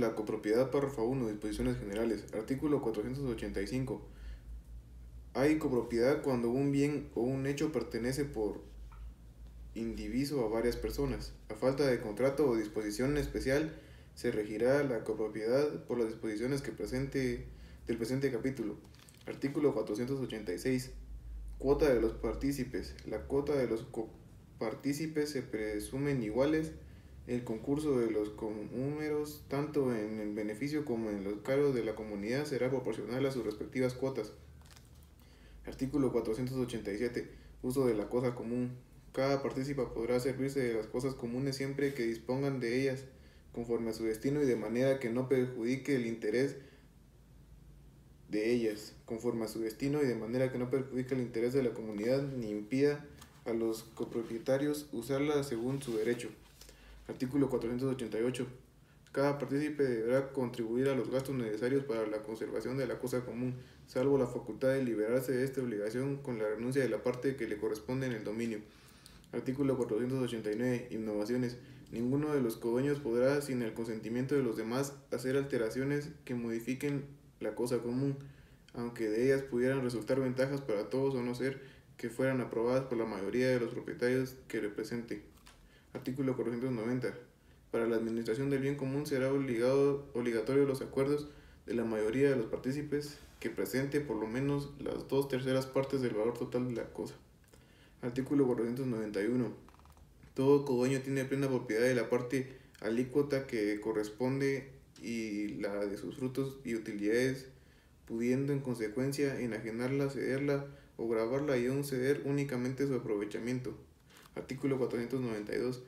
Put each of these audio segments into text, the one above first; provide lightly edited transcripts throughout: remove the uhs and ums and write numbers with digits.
la copropiedad, párrafo 1, disposiciones generales. Artículo 485. Hay copropiedad cuando un bien o un hecho pertenece por indiviso a varias personas. A falta de contrato o disposición especial, se regirá la copropiedad por las disposiciones del presente capítulo. Artículo 486. Cuota de los partícipes. La cuota de los copartícipes se presumen iguales. El concurso de los comuneros, tanto en el beneficio como en los cargos de la comunidad, será proporcional a sus respectivas cuotas. Artículo 487. Uso de la cosa común. Cada partícipe podrá servirse de las cosas comunes siempre que dispongan de ellas conforme a su destino y de manera que no perjudique el interés de ellas, conforme a su destino y de manera que no perjudique el interés de la comunidad ni impida a los copropietarios usarla según su derecho. Artículo 488. Cada partícipe deberá contribuir a los gastos necesarios para la conservación de la cosa común, salvo la facultad de liberarse de esta obligación con la renuncia de la parte que le corresponde en el dominio. Artículo 489. Innovaciones. Ninguno de los codueños podrá, sin el consentimiento de los demás, hacer alteraciones que modifiquen la cosa común, aunque de ellas pudieran resultar ventajas para todos o no ser que fueran aprobadas por la mayoría de los propietarios que represente. Artículo 490. Para la administración del bien común será obligatorio los acuerdos de la mayoría de los partícipes que presente por lo menos las 2/3 partes del valor total de la cosa. Artículo 491. Todo codueño tiene plena propiedad de la parte alícuota que corresponde y la de sus frutos y utilidades, pudiendo en consecuencia enajenarla, cederla o gravarla y aún ceder únicamente su aprovechamiento. Artículo 492.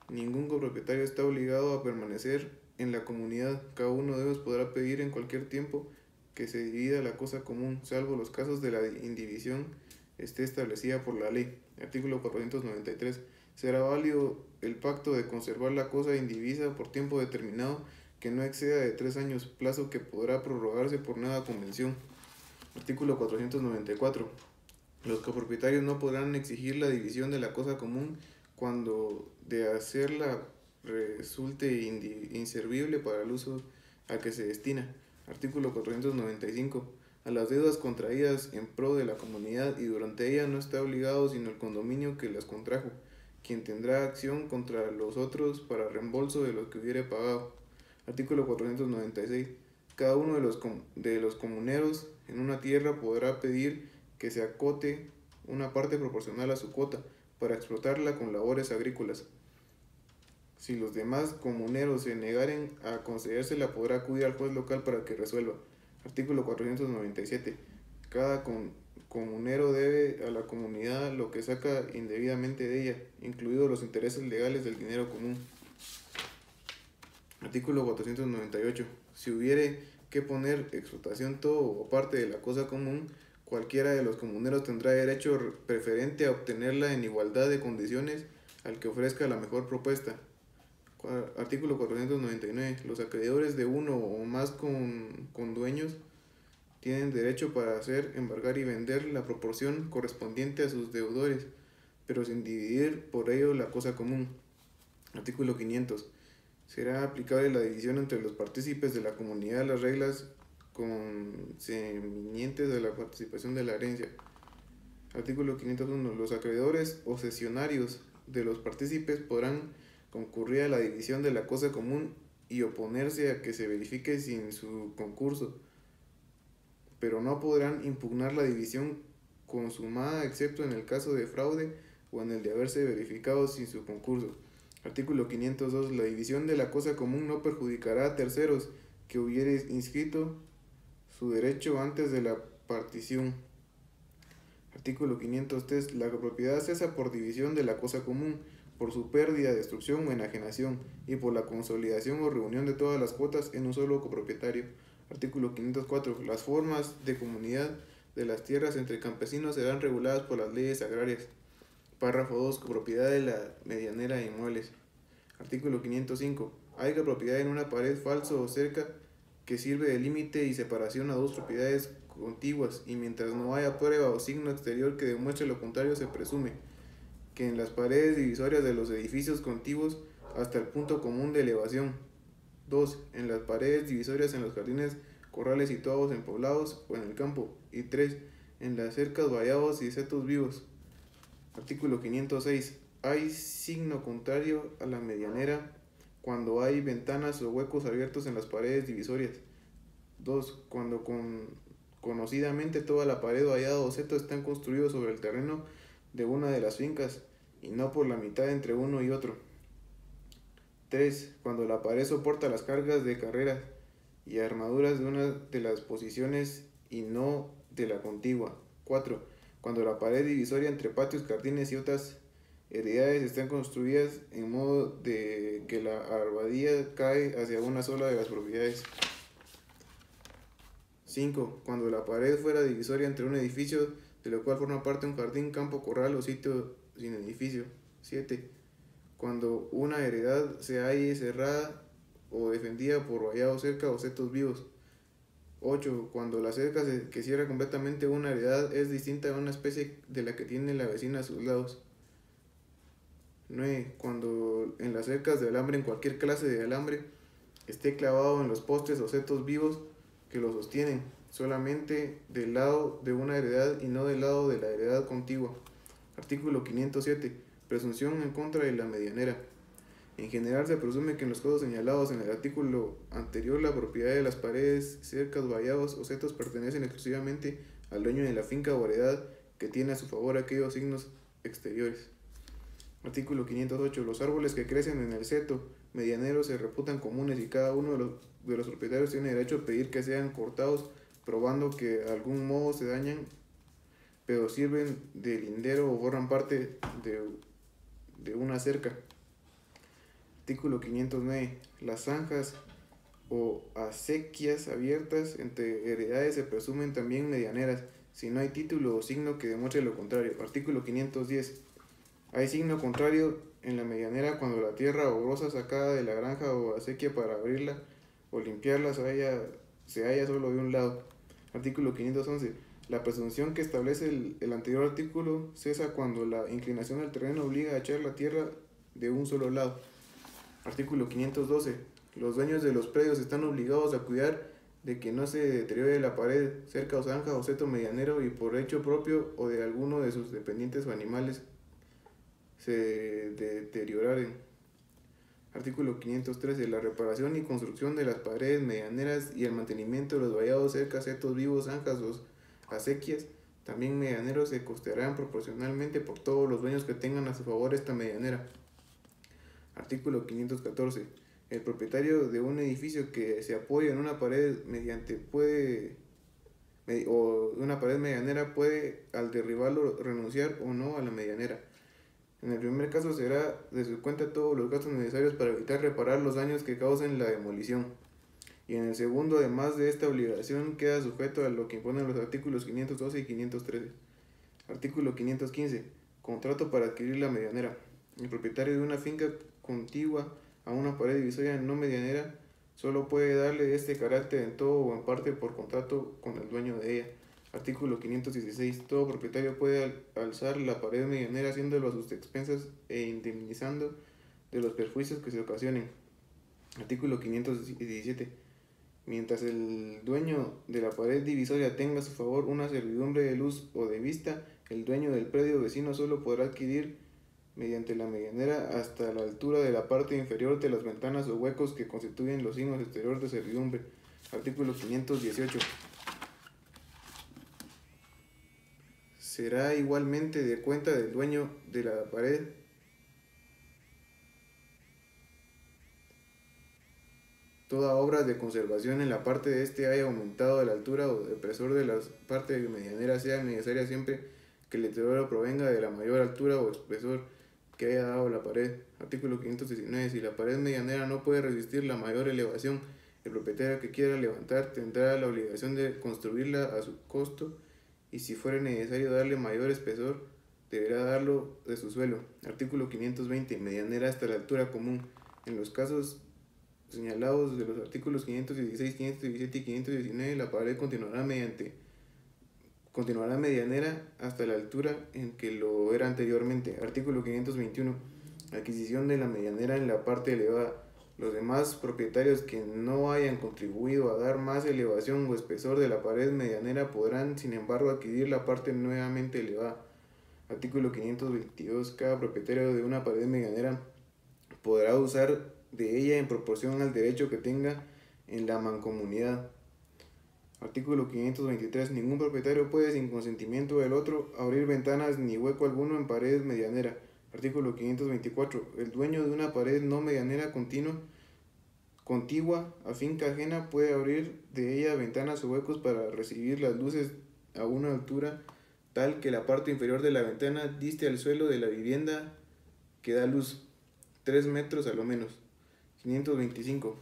Ningún copropietario está obligado a permanecer en la comunidad. Cada uno de ellos podrá pedir en cualquier tiempo que se divida la cosa común, salvo los casos de la indivisión esté establecida por la ley. Artículo 493. Será válido el pacto de conservar la cosa indivisa por tiempo determinado que no exceda de 3 años, plazo que podrá prorrogarse por nueva convención. Artículo 494. Los copropietarios no podrán exigir la división de la cosa común cuando de hacerla resulte inservible para el uso a que se destina. Artículo 495. A las deudas contraídas en pro de la comunidad y durante ella no está obligado sino el condominio que las contrajo, quien tendrá acción contra los otros para reembolso de lo que hubiere pagado. Artículo 496. Cada uno de los comuneros en una tierra podrá pedir que se acote una parte proporcional a su cuota para explotarla con labores agrícolas. Si los demás comuneros se negaren a concedérsela, podrá acudir al juez local para que resuelva. Artículo 497. Cada comunero debe a la comunidad lo que saca indebidamente de ella, incluidos los intereses legales del dinero común. Artículo 498. Si hubiere que poner explotación todo o parte de la cosa común, cualquiera de los comuneros tendrá derecho preferente a obtenerla en igualdad de condiciones al que ofrezca la mejor propuesta. Artículo 499. Los acreedores de uno o más condueños tienen derecho para hacer, embargar y vender la proporción correspondiente a sus deudores, pero sin dividir por ello la cosa común. Artículo 500. Será aplicable la división entre los partícipes de la comunidad las reglas concernientes a la participación de la herencia. Artículo 501. Los acreedores o cesionarios de los partícipes podrán concurrir a la división de la cosa común y oponerse a que se verifique sin su concurso, pero no podrán impugnar la división consumada excepto en el caso de fraude o en el de haberse verificado sin su concurso. Artículo 502. La división de la cosa común no perjudicará a terceros que hubiere inscrito su derecho antes de la partición. Artículo 503. La propiedad cesa por división de la cosa común, por su pérdida, destrucción o enajenación, y por la consolidación o reunión de todas las cuotas en un solo copropietario. Artículo 504. Las formas de comunidad de las tierras entre campesinos serán reguladas por las leyes agrarias. Párrafo 2. Copropiedad de la medianera de inmuebles. Artículo 505. Hay copropiedad en una pared, falso o cerca que sirve de límite y separación a dos propiedades contiguas, y mientras no haya prueba o signo exterior que demuestre lo contrario, se presume que en las paredes divisorias de los edificios contiguos hasta el punto común de elevación 2. En las paredes divisorias en los jardines, corrales situados en poblados o en el campo. Y 3. En las cercas, vallados y setos vivos. Artículo 506. Hay signo contrario a la medianera cuando hay ventanas o huecos abiertos en las paredes divisorias. 2. Cuando conocidamente toda la pared, vallado o seto están construidos sobre el terreno de una de las fincas y no por la mitad entre uno y otro. 3. Cuando la pared soporta las cargas de carreras y armaduras de una de las posiciones y no de la contigua. 4. Cuando la pared divisoria entre patios, jardines y otras heredades están construidas en modo de que la arbadilla cae hacia una sola de las propiedades. 5. Cuando la pared fuera divisoria entre un edificio, de lo cual forma parte un jardín, campo, corral o sitio sin edificio. 7. Cuando una heredad se halle cerrada o defendida por vallado, cerca o setos vivos. 8. Cuando la cerca que cierra completamente una heredad es distinta a una especie de la que tiene la vecina a sus lados. 9. Cuando en las cercas de alambre, en cualquier clase de alambre, esté clavado en los postes o setos vivos que lo sostienen, solamente del lado de una heredad y no del lado de la heredad contigua. Artículo 507. Presunción en contra de la medianera. En general se presume que en los casos señalados en el artículo anterior la propiedad de las paredes, cercas, vallados o setos pertenecen exclusivamente al dueño de la finca o heredad que tiene a su favor aquellos signos exteriores. Artículo 508. Los árboles que crecen en el seto medianero se reputan comunes y cada uno de los propietarios tiene derecho a pedir que sean cortados, probando que de algún modo se dañan, pero sirven de lindero o forman parte de una cerca. Artículo 509. Las zanjas o acequias abiertas entre heredades se presumen también medianeras, si no hay título o signo que demuestre lo contrario. Artículo 510. Hay signo contrario en la medianera cuando la tierra obrosa sacada de la granja o acequia para abrirla o limpiarla se halla solo de un lado. Artículo 511. La presunción que establece el anterior artículo cesa cuando la inclinación del terreno obliga a echar la tierra de un solo lado. Artículo 512. Los dueños de los predios están obligados a cuidar de que no se deteriore la pared, cerca o zanja o seto medianero y por hecho propio o de alguno de sus dependientes o animales se deterioraren. Artículo 513. La reparación y construcción de las paredes medianeras y el mantenimiento de los vallados, cercas, setos vivos, zanjas o acequias, también medianeros, se costearán proporcionalmente por todos los dueños que tengan a su favor esta medianera. Artículo 514. El propietario de un edificio que se apoya en una pared una pared medianera puede, al derribarlo, renunciar o no a la medianera. En el primer caso será de su cuenta todos los gastos necesarios para evitar reparar los daños que causen la demolición. Y en el segundo, además de esta obligación, queda sujeto a lo que imponen los artículos 512 y 513. Artículo 515. Contrato para adquirir la medianera. El propietario de una finca contigua a una pared divisoria no medianera solo puede darle este carácter en todo o en parte por contrato con el dueño de ella. Artículo 516. Todo propietario puede alzar la pared medianera haciéndolo a sus expensas e indemnizando de los perjuicios que se ocasionen. Artículo 517. Mientras el dueño de la pared divisoria tenga a su favor una servidumbre de luz o de vista, el dueño del predio vecino solo podrá adquirir mediante la medianera hasta la altura de la parte inferior de las ventanas o huecos que constituyen los signos exteriores de servidumbre. Artículo 518. Será igualmente de cuenta del dueño de la pared toda obra de conservación en la parte de este haya aumentado la altura o el espesor de la parte medianera sea necesaria siempre que el deterioro provenga de la mayor altura o espesor que haya dado la pared. Artículo 519. Si la pared medianera no puede resistir la mayor elevación, el propietario que quiera levantar tendrá la obligación de construirla a su costo y si fuera necesario darle mayor espesor, deberá darlo de su suelo. Artículo 520. Medianera hasta la altura común. En los casos señalados de los artículos 516, 517 y 519, la pared continuará medianera hasta la altura en que lo era anteriormente. Artículo 521. Adquisición de la medianera en la parte elevada. Los demás propietarios que no hayan contribuido a dar más elevación o espesor de la pared medianera podrán, sin embargo, adquirir la parte nuevamente elevada. Artículo 522. Cada propietario de una pared medianera podrá usar de ella en proporción al derecho que tenga en la mancomunidad. Artículo 523. Ningún propietario puede, sin consentimiento del otro, abrir ventanas ni hueco alguno en pared medianera. Artículo 524. El dueño de una pared no medianera contigua a finca ajena puede abrir de ella ventanas o huecos para recibir las luces a una altura tal que la parte inferior de la ventana diste al suelo de la vivienda que da luz, 3 metros a lo menos. 525.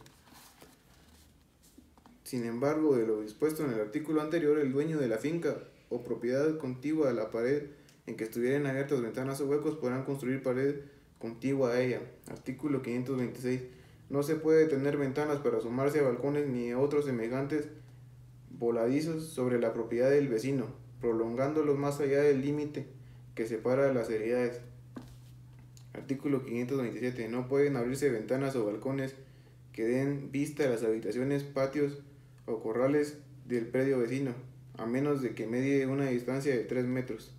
Sin embargo, de lo dispuesto en el artículo anterior, el dueño de la finca o propiedad contigua a la pared en que estuvieran abiertas ventanas o huecos podrán construir pared contigua a ella. Artículo 526. No se puede tener ventanas para asomarse a balcones ni a otros semejantes voladizos sobre la propiedad del vecino, prolongándolos más allá del límite que separa las heredades. Artículo 527. No pueden abrirse ventanas o balcones que den vista a las habitaciones, patios o corrales del predio vecino, a menos de que medie una distancia de 3 metros.